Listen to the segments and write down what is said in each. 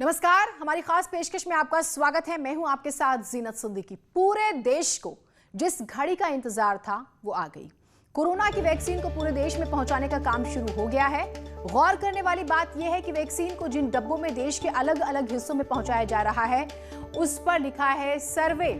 नमस्कार, हमारी खास पेशकश में आपका स्वागत है। मैं हूं आपके साथ जीनत सिद्दीकी। पूरे देश को जिस घड़ी का इंतजार था वो आ गई। कोरोना की वैक्सीन को पूरे देश में पहुंचाने का काम शुरू हो गया है। गौर करने वाली बात यह है कि वैक्सीन को जिन डब्बों में देश के अलग अलग हिस्सों में पहुंचाया जा रहा है उस पर लिखा है सर्वे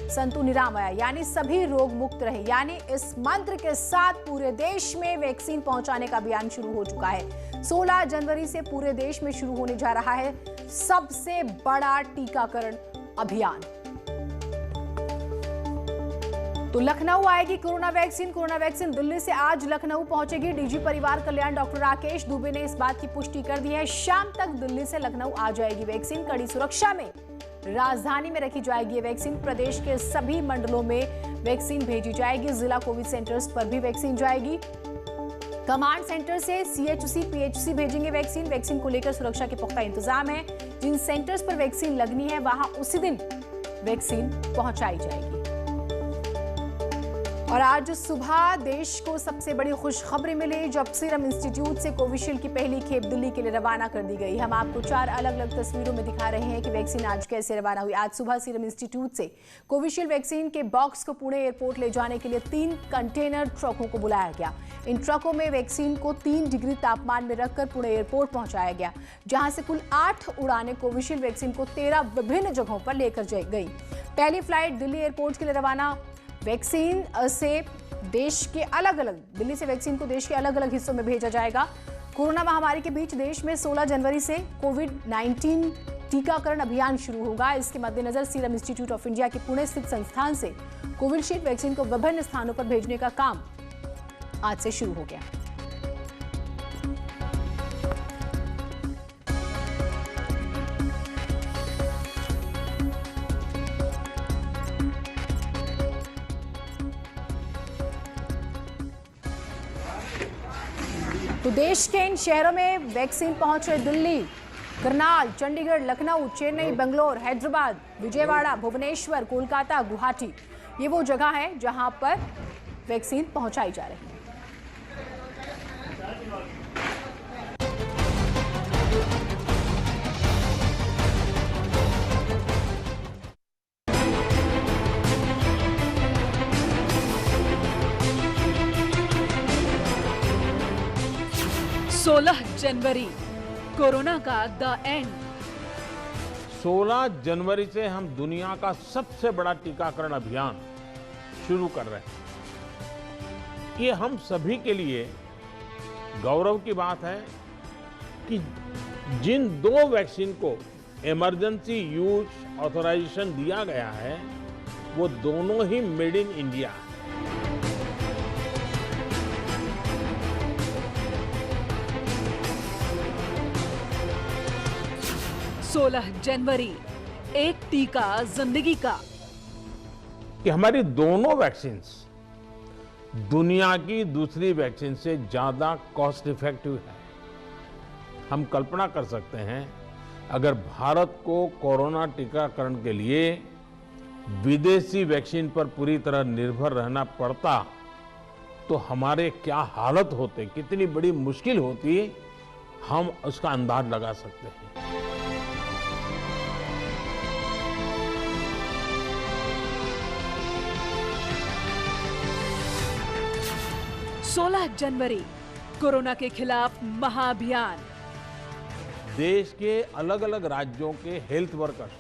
संतु निरामया, यानी सभी रोग मुक्त रहे। यानी इस मंत्र के साथ पूरे देश में वैक्सीन पहुंचाने का अभियान शुरू हो चुका है। 16 जनवरी से पूरे देश में शुरू होने जा रहा है सबसे बड़ा टीकाकरण अभियान। तो लखनऊ आएगी corona vaccine. Corona vaccine Delhi से आज लखनऊ पहुंचेगी। डीजी परिवार कल्याण डॉक्टर राकेश दुबे ने इस बात की पुष्टि कर दी है। शाम तक दिल्ली से लखनऊ आ जाएगी वैक्सीन। कड़ी सुरक्षा में राजधानी में रखी जाएगी ये वैक्सीन। प्रदेश के सभी मंडलों में वैक्सीन भेजी जाएगी। जिला कोविड सेंटर्स पर भी वैक्सीन जाएगी। कमांड सेंटर से सीएचसी पीएचसी भेजेंगे वैक्सीन। वैक्सीन को लेकर सुरक्षा के पुख्ता इंतजाम है। जिन सेंटर्स पर वैक्सीन लगनी है वहां उसी दिन वैक्सीन पहुंचाई जाएगी। और आज सुबह देश को सबसे बड़ी खुशखबरी मिली जब सीरम इंस्टीट्यूट से कोविशील्ड की पहली खेप दिल्ली के लिए रवाना कर दी गई। हम आपको 4 अलग अलग तस्वीरों में दिखा रहे हैं कि वैक्सीन आज कैसे रवाना हुई। आज सुबह सीरम इंस्टीट्यूट से कोविशील्ड वैक्सीन के बॉक्स को पुणे एयरपोर्ट ले जाने के लिए 3 कंटेनर ट्रकों को बुलाया गया। इन ट्रकों में वैक्सीन को 3 डिग्री तापमान में रखकर पुणे एयरपोर्ट पहुंचाया गया, जहां से कुल 8 उड़ानें कोविशील्ड वैक्सीन को 13 विभिन्न जगहों पर लेकर गई। पहली फ्लाइट दिल्ली एयरपोर्ट के लिए रवाना। वैक्सीन से देश के अलग अलग दिल्ली से वैक्सीन को देश के अलग अलग हिस्सों में भेजा जाएगा। कोरोना महामारी के बीच देश में 16 जनवरी से कोविड-19 टीकाकरण अभियान शुरू होगा। इसके मद्देनजर सीरम इंस्टीट्यूट ऑफ इंडिया के पुणे स्थित संस्थान से कोविशील्ड वैक्सीन को विभिन्न स्थानों पर भेजने का काम आज से शुरू हो गया। तो देश के इन शहरों में वैक्सीन पहुंच रही। दिल्ली, करनाल, चंडीगढ़, लखनऊ, चेन्नई, बेंगलोर, हैदराबाद, विजयवाड़ा, भुवनेश्वर, कोलकाता, गुवाहाटी, ये वो जगह है जहां पर वैक्सीन पहुंचाई जा रही है। 16 जनवरी कोरोना का द एंड। 16 जनवरी से हम दुनिया का सबसे बड़ा टीकाकरण अभियान शुरू कर रहे हैं। ये हम सभी के लिए गौरव की बात है कि जिन 2 वैक्सीन को इमरजेंसी यूज ऑथराइजेशन दिया गया है वो दोनों ही मेड इन इंडिया है। 16 जनवरी, एक टीका जिंदगी का। कि हमारी दोनों वैक्सीन्स दुनिया की दूसरी वैक्सीन से ज्यादा कॉस्ट इफेक्टिव है। हम कल्पना कर सकते हैं अगर भारत को कोरोना टीकाकरण के लिए विदेशी वैक्सीन पर पूरी तरह निर्भर रहना पड़ता तो हमारे क्या हालत होते, कितनी बड़ी मुश्किल होती, हम उसका अंदाज लगा सकते हैं। 16 जनवरी, कोरोना के खिलाफ महाअभियान। देश के अलग अलग राज्यों के हेल्थ वर्कर्स,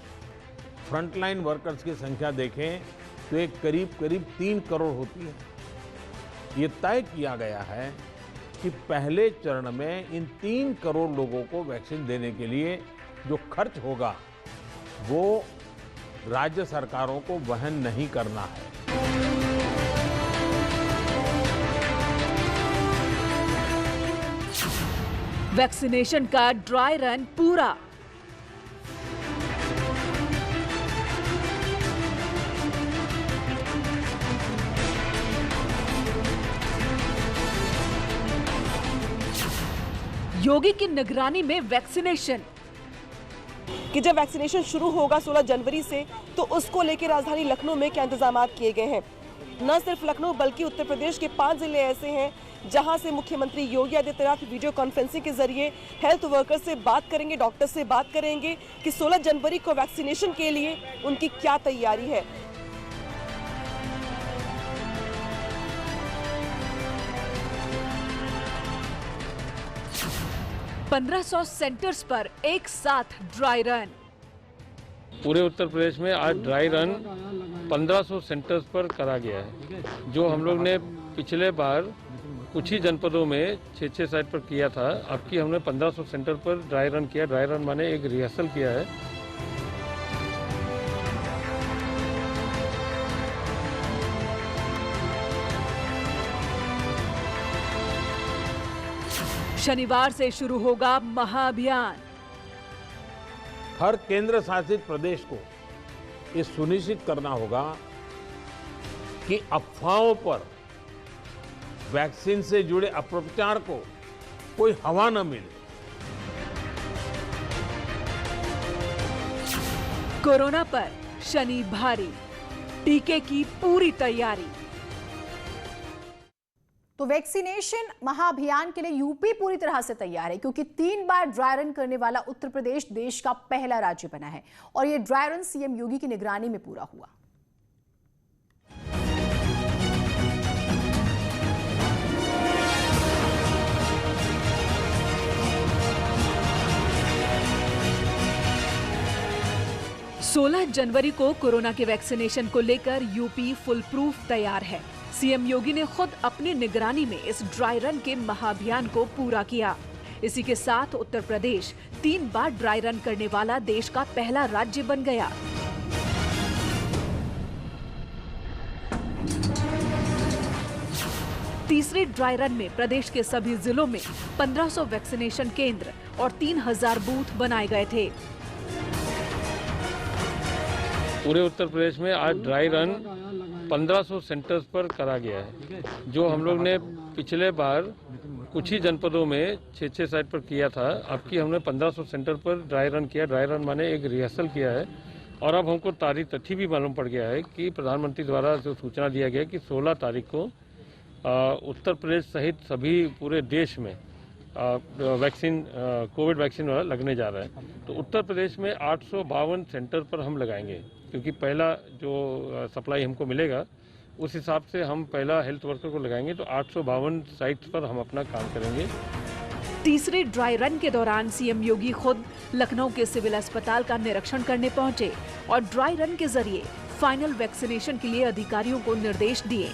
फ्रंटलाइन वर्कर्स की संख्या देखें तो एक करीब 3 करोड़ होती है। ये तय किया गया है कि पहले चरण में इन 3 करोड़ लोगों को वैक्सीन देने के लिए जो खर्च होगा वो राज्य सरकारों को वहन नहीं करना है। वैक्सीनेशन का ड्राई रन पूरा। योगी की निगरानी में वैक्सीनेशन। कि जब वैक्सीनेशन शुरू होगा 16 जनवरी से तो उसको लेकर राजधानी लखनऊ में क्या इंतजाम किए गए हैं। न सिर्फ लखनऊ बल्कि उत्तर प्रदेश के 5 जिले ऐसे हैं जहां से मुख्यमंत्री योगी आदित्यनाथ वीडियो कॉन्फ्रेंसिंग के जरिए हेल्थ वर्कर से बात करेंगे, डॉक्टर से बात करेंगे कि 16 जनवरी को वैक्सीनेशन के लिए उनकी क्या तैयारी है। पंद्रह 1500 सेंटर्स पर एक साथ ड्राई रन। पूरे उत्तर प्रदेश में आज ड्राई रन 1500 सेंटर्स पर करा गया है। जो हम लोग ने पिछले बार कुछ ही जनपदों में 6-6 साइट पर किया था, अब की हमने 1500 सेंटर पर ड्राई रन किया। ड्राई रन माने एक रिहर्सल किया है। शनिवार से शुरू होगा महाअभियान। हर केंद्र शासित प्रदेश को ये सुनिश्चित करना होगा कि अफवाहों पर वैक्सीन से जुड़े अपप्रचार को कोई हवा न मिले। कोरोना पर शनि भारी, टीके की पूरी तैयारी। तो वैक्सीनेशन महाअभियान के लिए यूपी पूरी तरह से तैयार है, क्योंकि 3 बार ड्राई रन करने वाला उत्तर प्रदेश देश का पहला राज्य बना है और ये ड्राई रन सीएम योगी की निगरानी में पूरा हुआ। सोलह जनवरी को कोरोना के वैक्सीनेशन को लेकर यूपी फुल प्रूफ तैयार है। सीएम योगी ने खुद अपनी निगरानी में इस ड्राई रन के महाअभियान को पूरा किया। इसी के साथ उत्तर प्रदेश 3 बार ड्राई रन करने वाला देश का पहला राज्य बन गया। तीसरे ड्राई रन में प्रदेश के सभी जिलों में 1500 वैक्सीनेशन केंद्र और 3000 बूथ बनाए गए थे। पूरे उत्तर प्रदेश में आज ड्राई रन 1500 सेंटर्स पर करा गया है। जो हम लोग ने पिछले बार कुछ ही जनपदों में 6-6 साइट पर किया था, अब की हमने 1500 सेंटर पर ड्राई रन किया। ड्राई रन माने एक रिहर्सल किया है। और अब हमको तारीख तथ्य भी मालूम पड़ गया है कि प्रधानमंत्री द्वारा जो सूचना दिया गया कि 16 तारीख को उत्तर प्रदेश सहित सभी पूरे देश में वैक्सीन कोविड वैक्सीन वाला लगने जा रहा है। तो उत्तर प्रदेश में 852 सेंटर पर हम लगाएंगे, क्योंकि पहला जो सप्लाई हमको मिलेगा उस हिसाब से हम पहला हेल्थ वर्कर को लगाएंगे। तो 852 साइट्स पर हम अपना काम करेंगे। तीसरे ड्राई रन के दौरान सीएम योगी खुद लखनऊ के सिविल अस्पताल का निरीक्षण करने पहुंचे और ड्राई रन के जरिए फाइनल वैक्सीनेशन के लिए अधिकारियों को निर्देश दिए।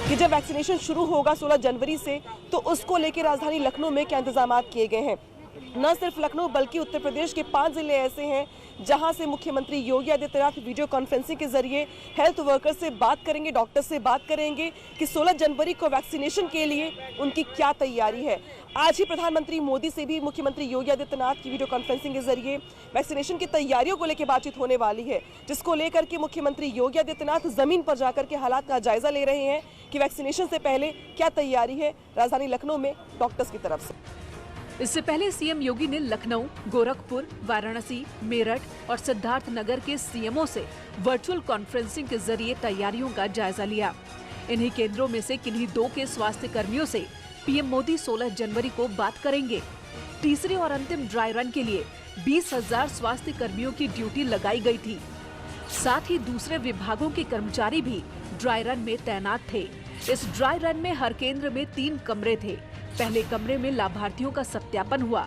कि जब वैक्सीनेशन शुरू होगा 16 जनवरी से, तो उसको लेकर राजधानी लखनऊ में क्या इंतजाम किए गए हैं। न सिर्फ लखनऊ बल्कि उत्तर प्रदेश के 5 जिले ऐसे हैं जहां से मुख्यमंत्री योगी आदित्यनाथ वीडियो कॉन्फ्रेंसिंग के जरिए हेल्थ वर्कर से बात करेंगे, डॉक्टर से बात करेंगे कि 16 जनवरी को वैक्सीनेशन के लिए उनकी क्या तैयारी है। आज ही प्रधानमंत्री मोदी से भी मुख्यमंत्री योगी आदित्यनाथ की वीडियो कॉन्फ्रेंसिंग के जरिए वैक्सीनेशन की तैयारियों को लेकर बातचीत होने वाली है, जिसको लेकर के मुख्यमंत्री योगी आदित्यनाथ जमीन पर जाकर के हालात का जायजा ले रहे हैं कि वैक्सीनेशन से पहले क्या तैयारी है राजधानी लखनऊ में डॉक्टर्स की तरफ से। इससे पहले सीएम योगी ने लखनऊ, गोरखपुर, वाराणसी, मेरठ और सिद्धार्थ नगर के सीएमओ से वर्चुअल कॉन्फ्रेंसिंग के जरिए तैयारियों का जायजा लिया। इन्हीं केंद्रों में से किन्हीं 2 के स्वास्थ्य कर्मियों से पीएम मोदी 16 जनवरी को बात करेंगे। तीसरे और अंतिम ड्राई रन के लिए 20,000 स्वास्थ्य कर्मियों की ड्यूटी लगाई गई थी। साथ ही दूसरे विभागों के कर्मचारी भी ड्राई रन में तैनात थे। इस ड्राई रन में हर केंद्र में 3 कमरे थे। पहले कमरे में लाभार्थियों का सत्यापन हुआ,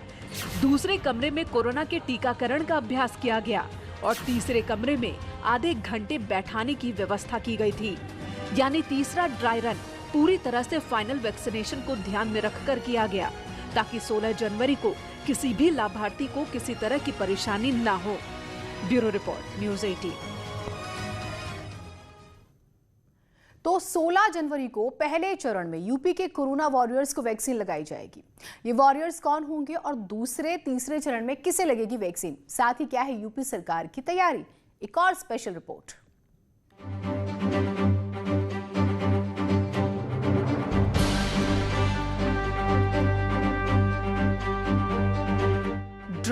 दूसरे कमरे में कोरोना के टीकाकरण का अभ्यास किया गया और तीसरे कमरे में आधे घंटे बैठाने की व्यवस्था की गई थी। यानी तीसरा ड्राई रन पूरी तरह से फाइनल वैक्सीनेशन को ध्यान में रखकर किया गया, ताकि 16 जनवरी को किसी भी लाभार्थी को किसी तरह की परेशानी न हो। Bureau report, news 18। तो 16 जनवरी को पहले चरण में यूपी के कोरोना वॉरियर्स को वैक्सीन लगाई जाएगी। ये वॉरियर्स कौन होंगे और दूसरे तीसरे चरण में किसे लगेगी वैक्सीन, साथ ही क्या है यूपी सरकार की तैयारी, एक और स्पेशल रिपोर्ट।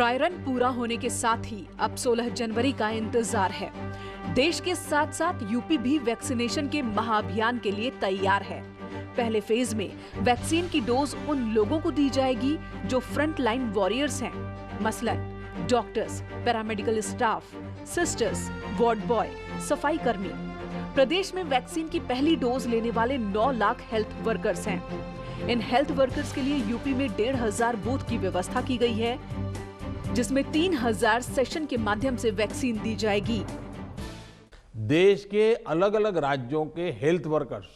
ड्राई रन पूरा होने के साथ ही अब 16 जनवरी का इंतजार है। देश के साथ साथ यूपी भी वैक्सीनेशन के महाअभियान के लिए तैयार है। पहले फेज में वैक्सीन की डोज उन लोगों को दी जाएगी जो फ्रंट लाइन वॉरियर्स हैं, मसलन doctors, paramedical staff, sisters, ward boy, सफाई कर्मी। प्रदेश में वैक्सीन की पहली डोज लेने वाले 9 लाख हेल्थ वर्कर्स हैं। इन हेल्थ वर्कर्स के लिए यूपी में 1,500 बूथ की व्यवस्था की गई है, जिसमें 3,000 सेशन के माध्यम से वैक्सीन दी जाएगी। देश के अलग अलग राज्यों के हेल्थ वर्कर्स,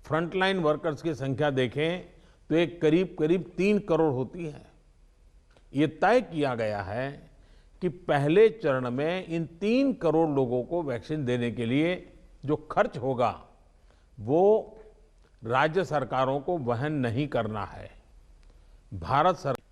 फ्रंटलाइन वर्कर्स की संख्या देखें तो एक करीब 3 करोड़ होती है। ये तय किया गया है कि पहले चरण में इन 3 करोड़ लोगों को वैक्सीन देने के लिए जो खर्च होगा वो राज्य सरकारों को वहन नहीं करना है। भारत सरकार।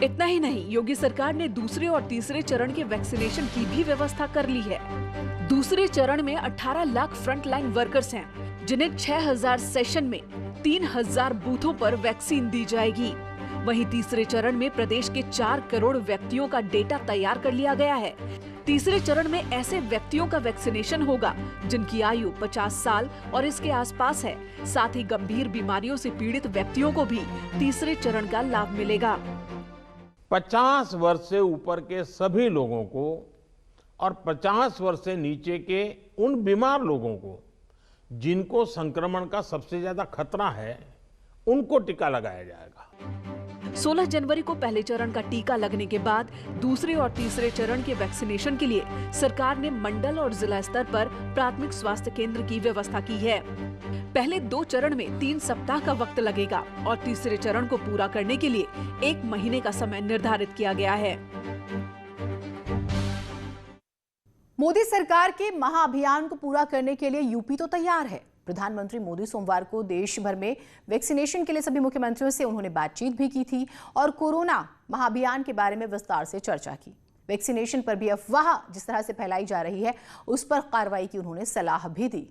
इतना ही नहीं, योगी सरकार ने दूसरे और तीसरे चरण के वैक्सीनेशन की भी व्यवस्था कर ली है। दूसरे चरण में 18 लाख फ्रंटलाइन वर्कर्स हैं, जिन्हें 6,000 सेशन में 3,000 बूथों पर वैक्सीन दी जाएगी। वहीं तीसरे चरण में प्रदेश के 4 करोड़ व्यक्तियों का डेटा तैयार कर लिया गया है। तीसरे चरण में ऐसे व्यक्तियों का वैक्सीनेशन होगा जिनकी आयु 50 साल और इसके आसपास है। साथ ही गंभीर बीमारियों से पीड़ित व्यक्तियों को भी तीसरे चरण का लाभ मिलेगा। 50 वर्ष से ऊपर के सभी लोगों को और 50 वर्ष से नीचे के उन बीमार लोगों को जिनको संक्रमण का सबसे ज्यादा खतरा है, उनको टीका लगाया जाएगा। 16 जनवरी को पहले चरण का टीका लगने के बाद दूसरे और तीसरे चरण के वैक्सीनेशन के लिए सरकार ने मंडल और जिला स्तर पर प्राथमिक स्वास्थ्य केंद्र की व्यवस्था की है। पहले 2 चरण में 3 सप्ताह का वक्त लगेगा और तीसरे चरण को पूरा करने के लिए 1 महीने का समय निर्धारित किया गया है। मोदी सरकार के महाअभियान को पूरा करने के लिए यूपी तो तैयार है। प्रधानमंत्री मोदी सोमवार को देश भर में वैक्सीनेशन के लिए सभी मुख्यमंत्रियों से उन्होंने बातचीत भी की थी और कोरोना महाअभियान के बारे में विस्तार से चर्चा की। वैक्सीनेशन पर भी अफवाह जिस तरह से फैलाई जा रही है, उस पर कार्रवाई की उन्होंने सलाह भी दी।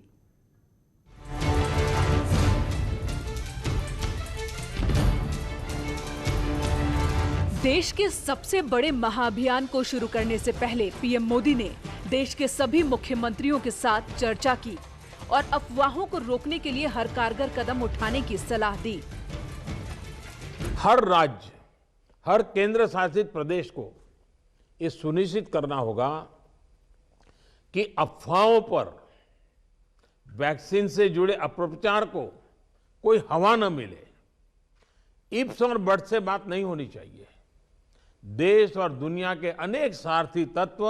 देश के सबसे बड़े महाअभियान को शुरू करने से पहले पीएम मोदी ने देश के सभी मुख्यमंत्रियों के साथ चर्चा की और अफवाहों को रोकने के लिए हर कारगर कदम उठाने की सलाह दी। हर राज्य, हर केंद्र शासित प्रदेश को ये सुनिश्चित करना होगा कि अफवाहों पर, वैक्सीन से जुड़े अपप्रचार को कोई हवा न मिले। इफ्स और बट्स से बात नहीं होनी चाहिए। देश और दुनिया के अनेक स्वार्थी तत्व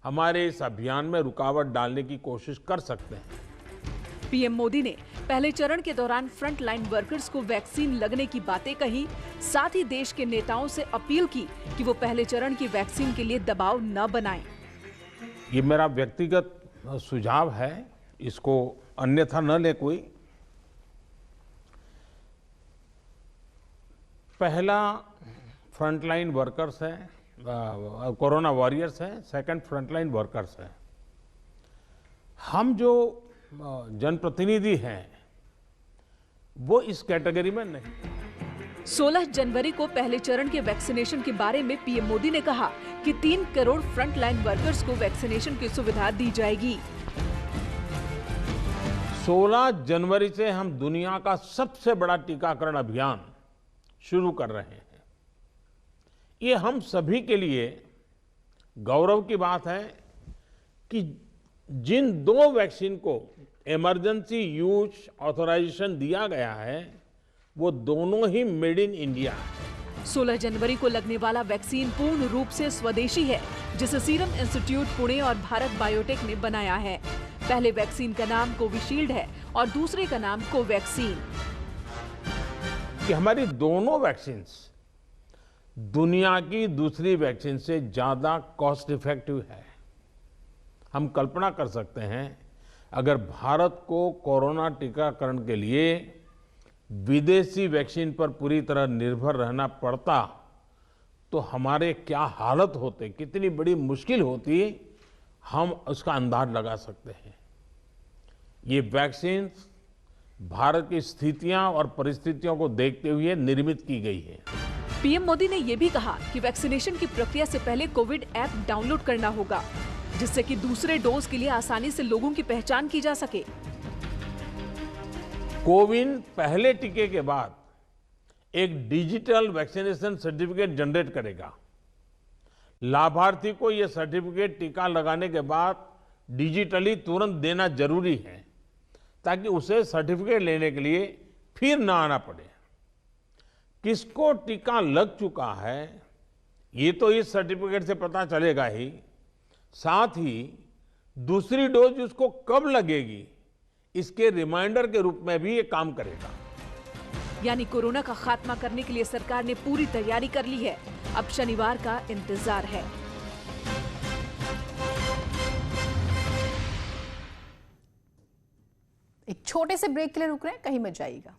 हमारे इस अभियान में रुकावट डालने की कोशिश कर सकते हैं। पीएम मोदी ने पहले चरण के दौरान फ्रंट लाइन वर्कर्स को वैक्सीन लगने की बातें कही। साथ ही देश के नेताओं से अपील की कि वो पहले चरण की वैक्सीन के लिए दबाव न बनाएं। ये मेरा व्यक्तिगत सुझाव है, इसको अन्यथा न ले कोई। पहला फ्रंटलाइन वर्कर्स है, कोरोना वॉरियर्स हैं, सेकंड फ्रंटलाइन वर्कर्स हैं। हम जो जनप्रतिनिधि हैं वो इस कैटेगरी में नहीं। 16 जनवरी को पहले चरण के वैक्सीनेशन के बारे में पीएम मोदी ने कहा कि 3 करोड़ फ्रंटलाइन वर्कर्स को वैक्सीनेशन की सुविधा दी जाएगी। 16 जनवरी से हम दुनिया का सबसे बड़ा टीकाकरण अभियान शुरू कर रहे हैं। ये हम सभी के लिए गौरव की बात है कि जिन 2 वैक्सीन को इमरजेंसी यूज ऑथराइजेशन दिया गया है, वो दोनों ही मेड इन इंडिया है। 16 जनवरी को लगने वाला वैक्सीन पूर्ण रूप से स्वदेशी है, जिसे सीरम इंस्टीट्यूट पुणे और भारत बायोटेक ने बनाया है। पहले वैक्सीन का नाम कोविशील्ड है और दूसरे का नाम कोवैक्सीन। कि हमारी दोनों वैक्सीन दुनिया की दूसरी वैक्सीन से ज्यादा कॉस्ट इफेक्टिव है। हम कल्पना कर सकते हैं, अगर भारत को कोरोना टीकाकरण के लिए विदेशी वैक्सीन पर पूरी तरह निर्भर रहना पड़ता तो हमारे क्या हालत होते, कितनी बड़ी मुश्किल होती, हम उसका अंदाज लगा सकते हैं। ये वैक्सीन भारत की स्थितियां और परिस्थितियों को देखते हुए निर्मित की गई है। पीएम मोदी ने ये भी कहा कि वैक्सीनेशन की प्रक्रिया से पहले कोविड ऐप डाउनलोड करना होगा, जिससे कि दूसरे डोज के लिए आसानी से लोगों की पहचान की जा सके। कोविन पहले टीके के बाद एक डिजिटल वैक्सीनेशन सर्टिफिकेट जनरेट करेगा। लाभार्थी को यह सर्टिफिकेट टीका लगाने के बाद डिजिटली तुरंत देना जरूरी है, ताकि उसे सर्टिफिकेट लेने के लिए फिर ना आना पड़े। किसको टीका लग चुका है ये तो इस सर्टिफिकेट से पता चलेगा ही, साथ ही दूसरी डोज उसको कब लगेगी इसके रिमाइंडर के रूप में भी ये काम करेगा। यानी कोरोना का खात्मा करने के लिए सरकार ने पूरी तैयारी कर ली है। अब शनिवार का इंतजार है। एक छोटे से ब्रेक के लिए रुक रहे हैं, कहीं मत जाइएगा।